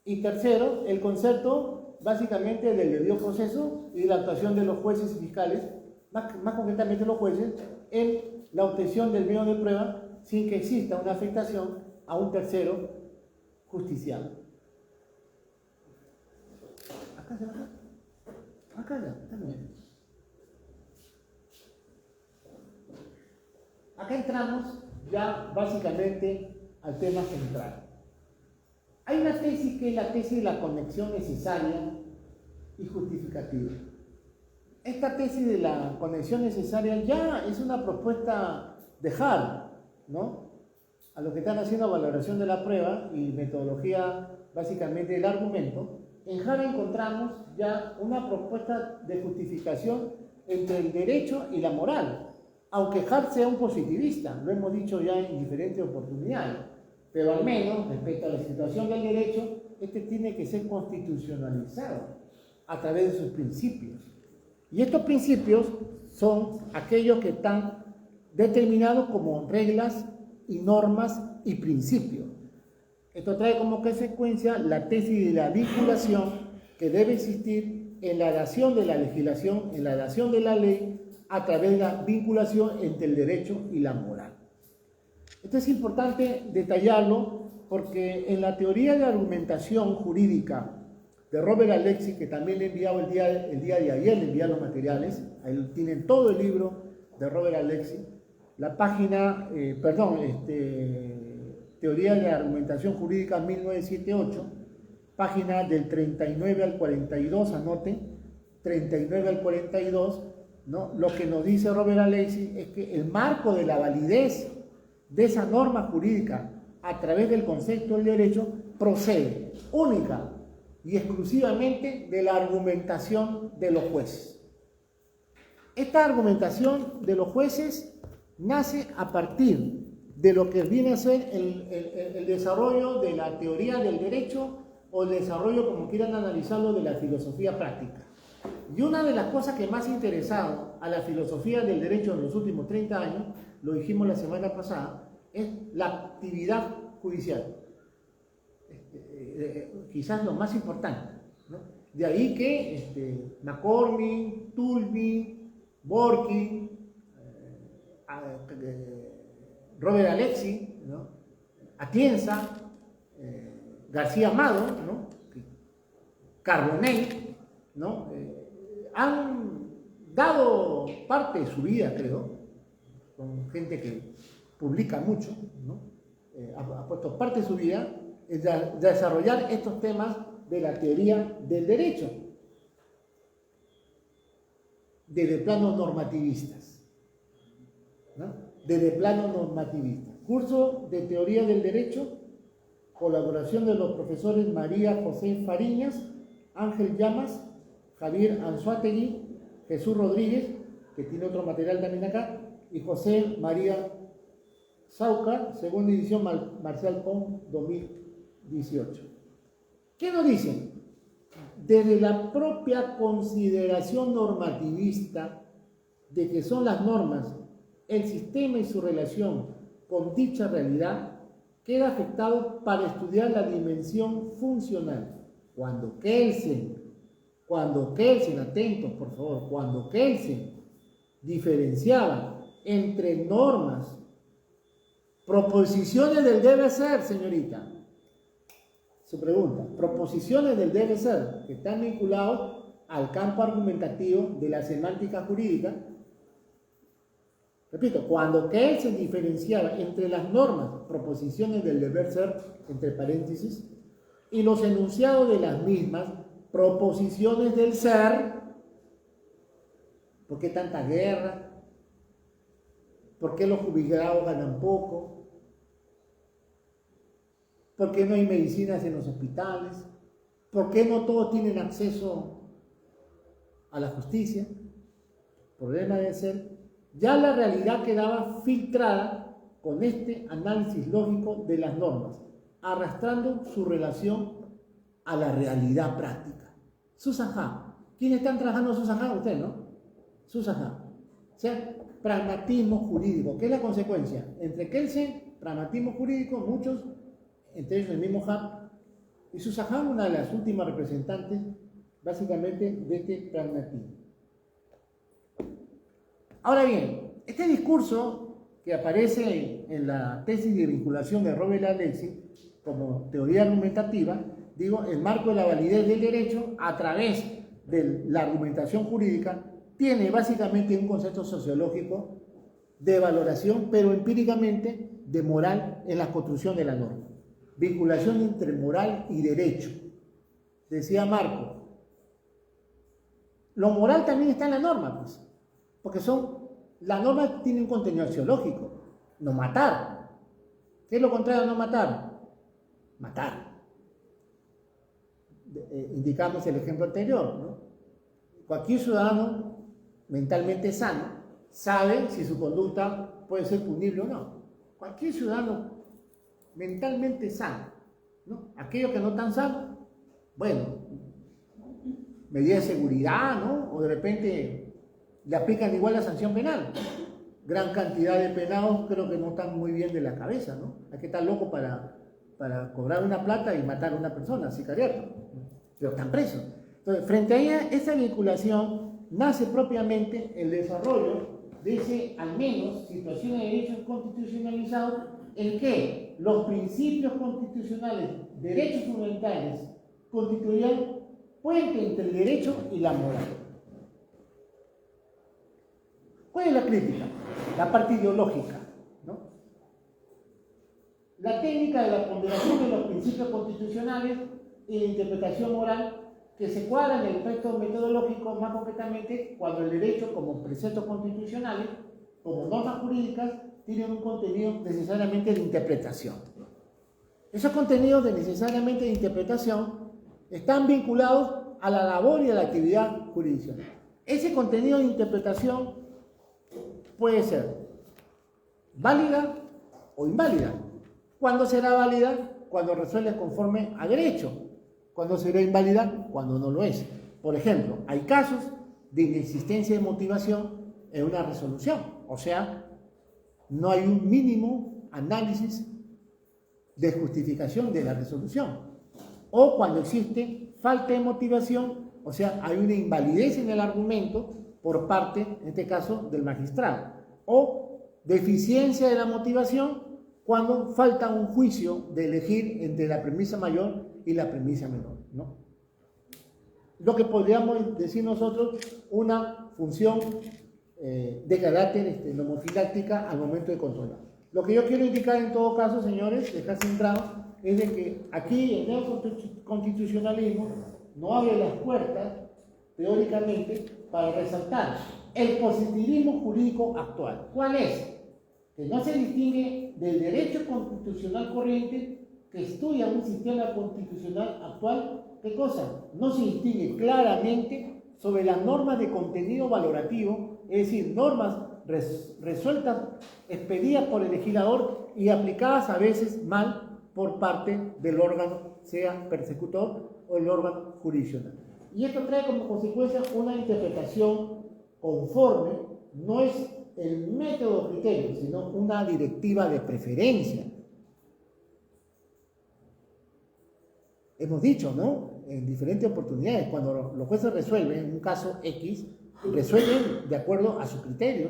Y tercero, el concepto básicamente del debido proceso y de la actuación de los jueces y fiscales, más concretamente los jueces, en la obtención del medio de prueba sin que exista una afectación a un tercero justiciable. Acá se va. Acá ya, está bien. Acá entramos ya básicamente al tema central. Hay una tesis que es la tesis de la conexión necesaria y justificativa. Esta tesis de la conexión necesaria ya es una propuesta de Hall, ¿no? A los que están haciendo valoración de la prueba y metodología básicamente del argumento, en Hall encontramos ya una propuesta de justificación entre el derecho y la moral. Aunque Hall sea un positivista, lo hemos dicho ya en diferentes oportunidades, pero al menos respecto a la situación del derecho, este tiene que ser constitucionalizado a través de sus principios. Y estos principios son aquellos que están determinados como reglas y normas y principios. Esto trae como consecuencia la tesis de la vinculación que debe existir en la dación de la legislación, en la dación de la ley, a través de la vinculación entre el derecho y la moral. Esto es importante detallarlo porque en la teoría de argumentación jurídica de Robert Alexis, que también le he enviado el día de ayer, le envié los materiales, ahí tienen todo el libro de Robert Alexis, la página, teoría de argumentación jurídica 1978, página del 39 al 42, anoten, 39 al 42, ¿no? Lo que nos dice Robert Alexis es que el marco de la validez de esa norma jurídica a través del concepto del derecho procede única y exclusivamente de la argumentación de los jueces. Esta argumentación de los jueces nace a partir de lo que viene a ser el desarrollo de la teoría del derecho o el desarrollo, como quieran analizarlo, de la filosofía práctica. Y una de las cosas que más ha interesado a la filosofía del derecho en los últimos 30 años, lo dijimos la semana pasada, es la actividad judicial. Quizás lo más importante, ¿no? De ahí que McCormick, Tulby, Borky, Robert Alexis, ¿no? Atienza, García Amado, ¿no? Carbonell, ¿no? Han dado parte de su vida, creo, con gente que publica mucho, ¿no? Ha puesto parte de su vida en desarrollar estos temas de la teoría del derecho, desde planos normativistas, ¿no? Desde planos normativistas. Curso de teoría del derecho, colaboración de los profesores María José Fariñas, Ángel Llamas, Javier Anzuategui, Jesús Rodríguez, que tiene otro material también acá, y José María Saucar, segunda edición Marcial Pons 2018. ¿Qué nos dicen? Desde la propia consideración normativista de que son las normas, el sistema y su relación con dicha realidad, queda afectado para estudiar la dimensión funcional. Cuando Kelsen, atentos por favor, cuando Kelsen diferenciaba entre normas, proposiciones del debe ser, señorita, su pregunta, proposiciones del debe ser, que están vinculados al campo argumentativo de la semántica jurídica. Repito, cuando Keynes se diferenciaba entre las normas, proposiciones del deber ser, entre paréntesis, y los enunciados de las mismas, proposiciones del ser. ¿Por qué tanta guerra? ¿Por qué los jubilados ganan poco? ¿Por qué no hay medicinas en los hospitales? ¿Por qué no todos tienen acceso a la justicia? Problema de ser. Ya la realidad quedaba filtrada con este análisis lógico de las normas, arrastrando su relación a la realidad práctica. Susan Hahn. ¿Quiénes están trabajando en Susan Hahn? Usted, ¿no? Susan Hahn. O sea, pragmatismo jurídico. ¿Qué es la consecuencia? Entre Kelsen, pragmatismo jurídico, muchos, entre ellos el mismo Hahn, y Susan Hahn, una de las últimas representantes, básicamente, de este pragmatismo. Ahora bien, este discurso que aparece en la tesis de vinculación de Robert Alexis como teoría argumentativa, digo, el marco de la validez del derecho a través de la argumentación jurídica, tiene básicamente un concepto sociológico de valoración, pero empíricamente de moral en la construcción de la norma. Vinculación entre moral y derecho. Decía Marco, lo moral también está en la norma, pues, porque la norma tiene un contenido axiológico, no matar. ¿Qué es lo contrario a no matar? Matar. Indicamos el ejemplo anterior, ¿no? Cualquier ciudadano mentalmente sano sabe si su conducta puede ser punible o no. Cualquier ciudadano mentalmente sano, ¿no? Aquellos que no están sanos, bueno, medidas de seguridad, ¿no? O de repente le aplican igual la sanción penal. Gran cantidad de penados creo que no están muy bien de la cabeza, ¿no? Hay que estar loco para cobrar una plata y matar a una persona, sicariato, pero están presos. Entonces, frente a esa vinculación, nace propiamente el desarrollo de ese, al menos, situación de derechos constitucionalizados, en que los principios constitucionales, derechos fundamentales, constituían puente entre el derecho y la moral. ¿Cuál es la crítica? La parte ideológica, ¿no? La técnica de la ponderación de los principios constitucionales y la interpretación moral que se cuadra en el aspecto metodológico, más concretamente cuando el derecho como preceptos constitucionales, como normas jurídicas, tienen un contenido necesariamente de interpretación. Esos contenidos necesariamente de interpretación están vinculados a la labor y a la actividad jurisdiccional. Ese contenido de interpretación puede ser válida o inválida. ¿Cuándo será válida? Cuando resuelve conforme a derecho. ¿Cuándo será inválida? Cuando no lo es. Por ejemplo, hay casos de inexistencia de motivación en una resolución. O sea, no hay un mínimo análisis de justificación de la resolución. O cuando existe falta de motivación, o sea, hay una invalidez en el argumento por parte, en este caso, del magistrado. O deficiencia de la motivación cuando falta un juicio de elegir entre la premisa mayor y la premisa menor, ¿no? Lo que podríamos decir nosotros una función de carácter nomofiláctica al momento de controlar. Lo que yo quiero indicar en todo caso, señores, dejar centrado, es de que aquí el neoconstitucionalismo no abre las puertas, teóricamente, para resaltar el positivismo jurídico actual. ¿Cuál es? Que no se distingue del derecho constitucional corriente que estudia un sistema constitucional actual. ¿Qué cosa? No se distingue claramente sobre las normas de contenido valorativo, es decir, normas resueltas, expedidas por el legislador y aplicadas a veces mal por parte del órgano, sea persecutor o el órgano jurisdiccional. Y esto trae como consecuencia una interpretación conforme, no es el método criterio, sino una directiva de preferencia. Hemos dicho, ¿no? En diferentes oportunidades, cuando los jueces resuelven un caso X, resuelven de acuerdo a su criterio,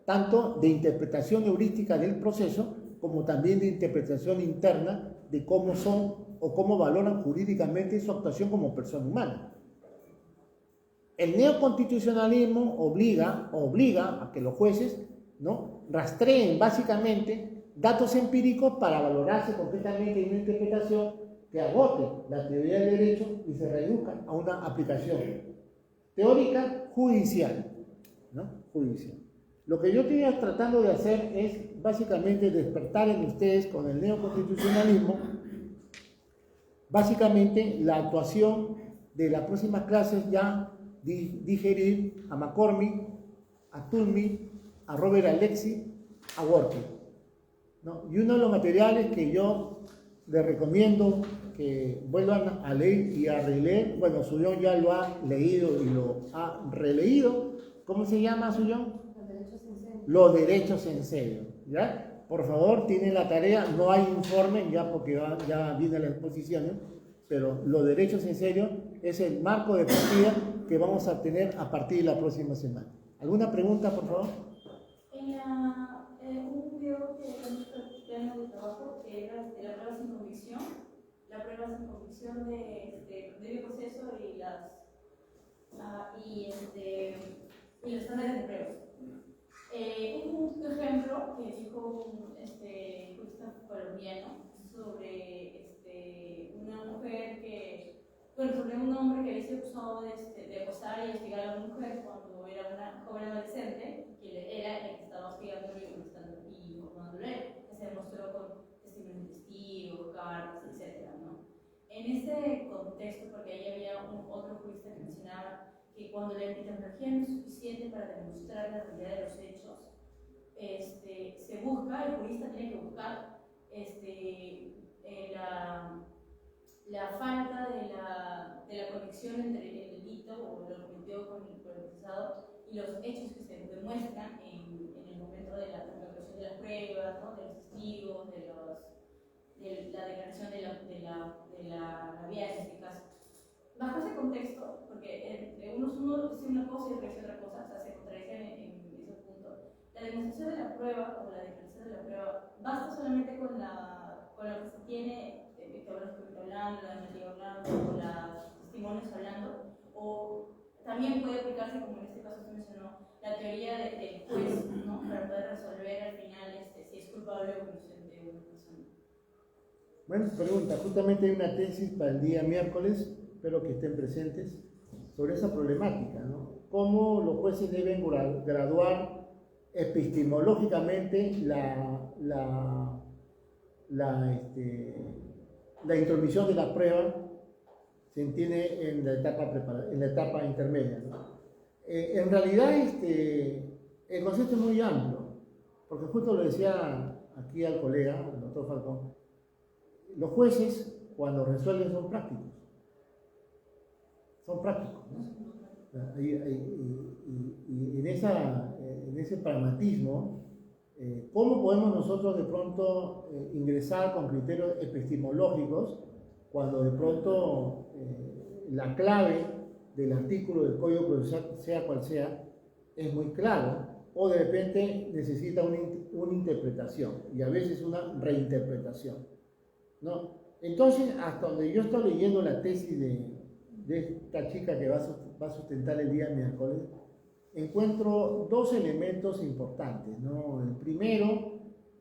tanto de interpretación heurística del proceso, como también de interpretación interna de cómo son o cómo valoran jurídicamente su actuación como persona humana. El neoconstitucionalismo obliga a que los jueces, ¿no?, rastreen básicamente datos empíricos para valorarse completamente en una interpretación que agote la teoría del derecho y se reduzca a una aplicación teórica judicial, ¿no? Judicial. Lo que yo estoy tratando de hacer es básicamente despertar en ustedes con el neoconstitucionalismo, básicamente la actuación de las próximas clases, ya digerir a McCormick, a Toulmin, a Robert Alexy, a Worky, ¿no? Y uno de los materiales que yo les recomiendo que vuelvan a leer y a releer, bueno, Sullón ya lo ha leído y lo ha releído. ¿Cómo se llama, Sullón? Los derechos en serio, ¿ya? Por favor, tienen la tarea, no hay informe ya porque ya viene la exposición, ¿no? Pero los derechos en serio es el marco de partida que vamos a tener a partir de la próxima semana. ¿Alguna pregunta, por favor? En un video que tenemos plano de trabajo, que era de la prueba sin convicción, la prueba sin convicción de debido proceso y los estándares de pruebas. Un ejemplo que dijo un jurista colombiano sobre una mujer sobre un hombre que había sido acusado de acosar y hostigar a una mujer cuando era una joven adolescente, que era el que estaba hostigándolo y informándolo, que se demostró con testimonios de testigos, cartas, etc., ¿no? En ese contexto, porque ahí había otro jurista que mencionaba que cuando la tecnología no es suficiente para demostrar la realidad de los hechos, se busca, el jurista tiene que buscar la falta de la conexión entre el delito o lo cometido con el procesado y los hechos que se demuestran en el momento de la conclusión de las pruebas, ¿no?, de los testigos, de la declaración de la vía en este caso. Bajo ese contexto, porque uno dice una cosa y otro dice otra cosa, o sea, se contradicen en ese punto, la demostración de la prueba o la declaración de la prueba basta solamente con lo que se tiene, que hablando, la narrativa hablando, o los testimonios hablando, o también puede aplicarse, como en este caso se mencionó, la teoría del juez, ¿no?, para poder resolver al final si es culpable o inocente una persona. Bueno, pregunta, justamente hay una tesis para el día miércoles, espero que estén presentes, sobre esa problemática, ¿no? Cómo los jueces deben graduar epistemológicamente la intromisión de la prueba, se entiende en la etapa intermedia, ¿no? En realidad el concepto es muy amplio, porque justo lo decía aquí al colega, el doctor Falcón, los jueces cuando resuelven son prácticos, ¿no? Y en ese pragmatismo, ¿cómo podemos nosotros de pronto ingresar con criterios epistemológicos cuando de pronto la clave del artículo del Código Procesal, sea cual sea, es muy claro, o de repente necesita una interpretación y a veces una reinterpretación, ¿no? Entonces, hasta donde yo estoy leyendo la tesis de esta chica que va a sustentar el día miércoles, encuentro dos elementos importantes, ¿no? El primero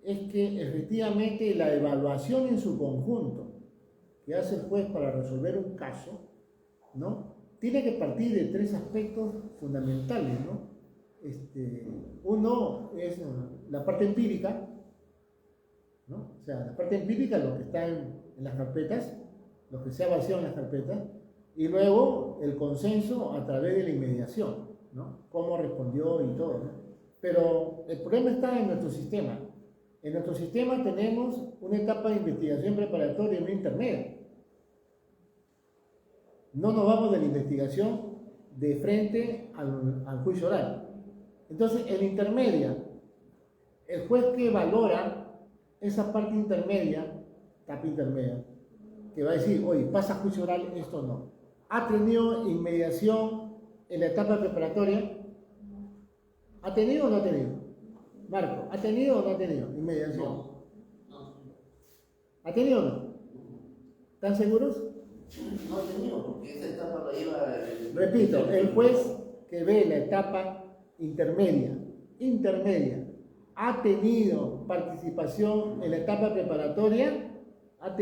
es que efectivamente la evaluación en su conjunto que hace el juez para resolver un caso, ¿no?, tiene que partir de tres aspectos fundamentales, ¿no? Uno es la parte empírica, ¿no? O sea, la parte empírica, lo que está en las carpetas, lo que se ha vaciado en las carpetas, y luego el consenso a través de la inmediación, ¿no? Cómo respondió y todo, ¿no? Pero el problema está en nuestro sistema. En nuestro sistema tenemos una etapa de investigación preparatoria y una intermedia. No nos vamos de la investigación de frente al juicio oral. Entonces, en la intermedia, el juez que valora esa parte intermedia, etapa intermedia, que va a decir, oye, pasa juicio oral, esto no. ¿Ha tenido inmediación en la etapa preparatoria? ¿Ha tenido o no ha tenido? Marco, ¿ha tenido o no ha tenido inmediación? ¿Ha tenido o no? ¿Están seguros? No he tenido, porque esa etapa la lleva Repito, el juez que ve la etapa intermedia, ha tenido participación en la etapa preparatoria, para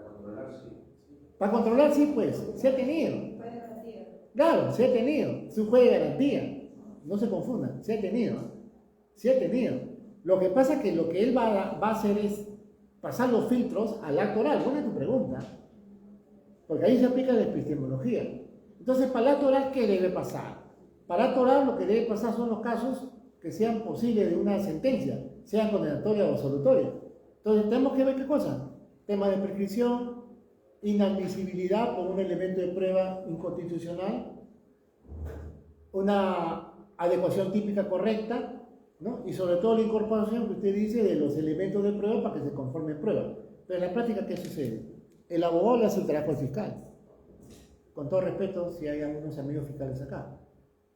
controlar, sí. para controlar, sí, pues, se ha tenido. Claro, se ha tenido, es un juez de garantía, no se confundan, se ha tenido. Lo que pasa es que lo que él va a hacer es pasar los filtros al acto oral. Buena tu pregunta, porque ahí se aplica la epistemología. Entonces, para el acto oral, ¿qué debe pasar? Para el acto oral lo que debe pasar son los casos que sean posibles de una sentencia, sean condenatoria o absolutoria. Entonces, tenemos que ver qué cosa. Tema de prescripción, inadmisibilidad por un elemento de prueba inconstitucional, una adecuación típica correcta, ¿no? Y sobre todo la incorporación que usted dice de los elementos de prueba para que se conforme prueba. Pero en la práctica, ¿qué sucede? El abogado le hace el trabajo al fiscal. Con todo respeto, si hay algunos amigos fiscales acá.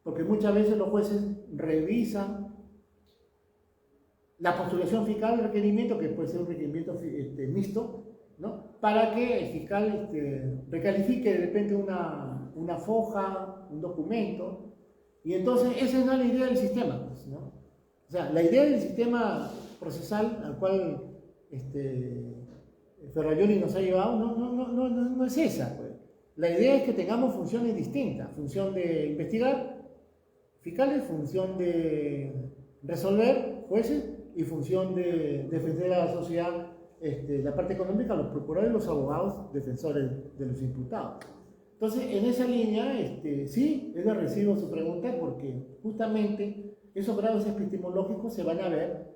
Porque muchas veces los jueces revisan la postulación fiscal del requerimiento, que puede ser un requerimiento mixto, ¿no? Para que el fiscal recalifique de repente una foja, un documento, y entonces esa no es la idea del sistema, pues, ¿no? O sea, la idea del sistema procesal al cual Ferrajoli nos ha llevado no es esa, pues. La idea es que tengamos funciones distintas, función de investigar, fiscales, función de resolver, jueces, y función de defender a la sociedad, la parte económica, los procuradores y los abogados defensores de los imputados. Entonces, en esa línea, sí, yo le recibo su pregunta porque justamente esos grados epistemológicos se van a ver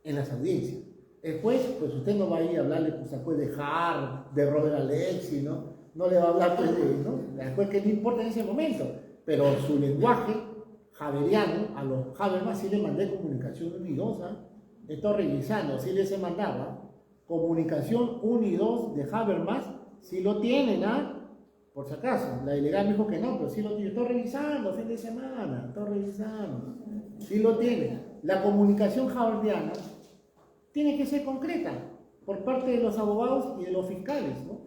en las audiencias. El juez, pues usted no va a ir a hablarle pues, al juez de Hart, de Robert Alexi, ¿no? No le va a hablar pues, al juez que no importa en ese momento, pero su lenguaje haberiano, a los Habermas sí le mandé comunicación 1 y 2, estoy revisando, sí les he mandado, comunicación 1 y 2 de Habermas, sí lo tienen, por si acaso, la delegada me dijo que no, pero sí lo tienen, estoy revisando, fin de semana, estoy revisando, sí lo tienen. La comunicación haberiana tiene que ser concreta por parte de los abogados y de los fiscales, ¿no?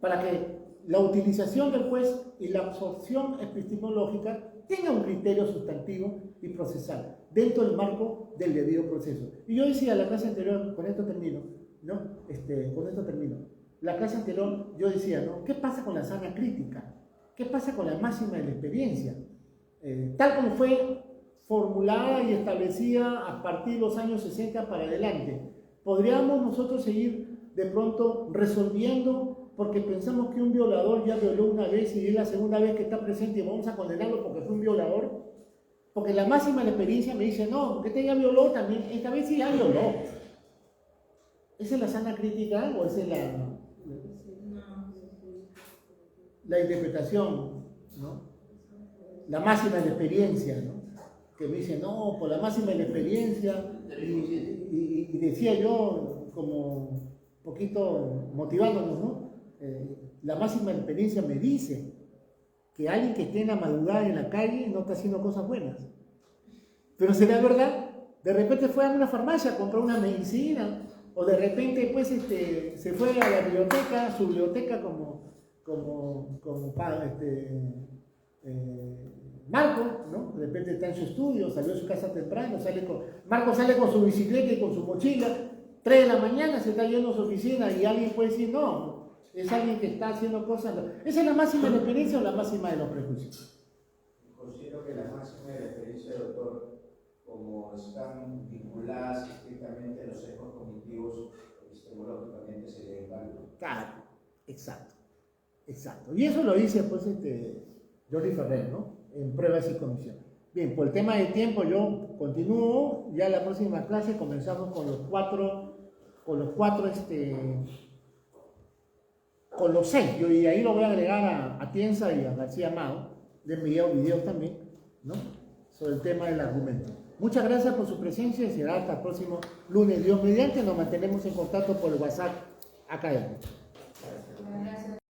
Para que la utilización del juez y la absorción epistemológica tenga un criterio sustantivo y procesal dentro del marco del debido proceso. Y yo decía en la clase anterior, con esto termino, ¿no? La clase anterior yo decía, ¿no? ¿Qué pasa con la sana crítica? ¿Qué pasa con la máxima de la experiencia? Tal como fue formulada y establecida a partir de los años 60 para adelante, ¿podríamos nosotros seguir de pronto resolviendo porque pensamos que un violador ya violó una vez y es la segunda vez que está presente y vamos a condenarlo porque fue un violador? Porque la máxima de la experiencia me dice, no, porque este ya violó también, esta vez sí ya violó. ¿Esa es la sana crítica o esa es la interpretación, ¿no? La máxima de la experiencia, ¿no? Que me dice, no, por la máxima de la experiencia, y decía yo, como un poquito motivándonos, ¿no? La máxima de la experiencia me dice que alguien que esté en la madrugada en la calle no está haciendo cosas buenas. Pero será verdad, de repente fue a una farmacia a comprar una medicina, o de repente pues se fue a la biblioteca, su biblioteca como Marco, ¿no? De repente está en su estudio, salió de su casa temprano, Marco sale con su bicicleta y con su mochila, 3 de la mañana se está yendo a su oficina y alguien puede decir, no, es alguien que está haciendo cosas. ¿Esa es la máxima de la experiencia o la máxima de los prejuicios? Considero que la máxima de la experiencia, doctor, como están vinculadas estrictamente a los sesgos cognitivos, epistemológicamente se deben cálculo. Claro, exacto. Y eso lo dice pues Jordi Ferrer, ¿no? En pruebas y comisión. Bien, por el tema de tiempo yo continúo, ya la próxima clase comenzamos con los 6, y ahí lo voy a agregar a Tienza y a García Amado, de enviado videos también, ¿no? Sobre el tema del argumento. Muchas gracias por su presencia y será hasta el próximo lunes. Dios mediante, nos mantenemos en contacto por el WhatsApp académico.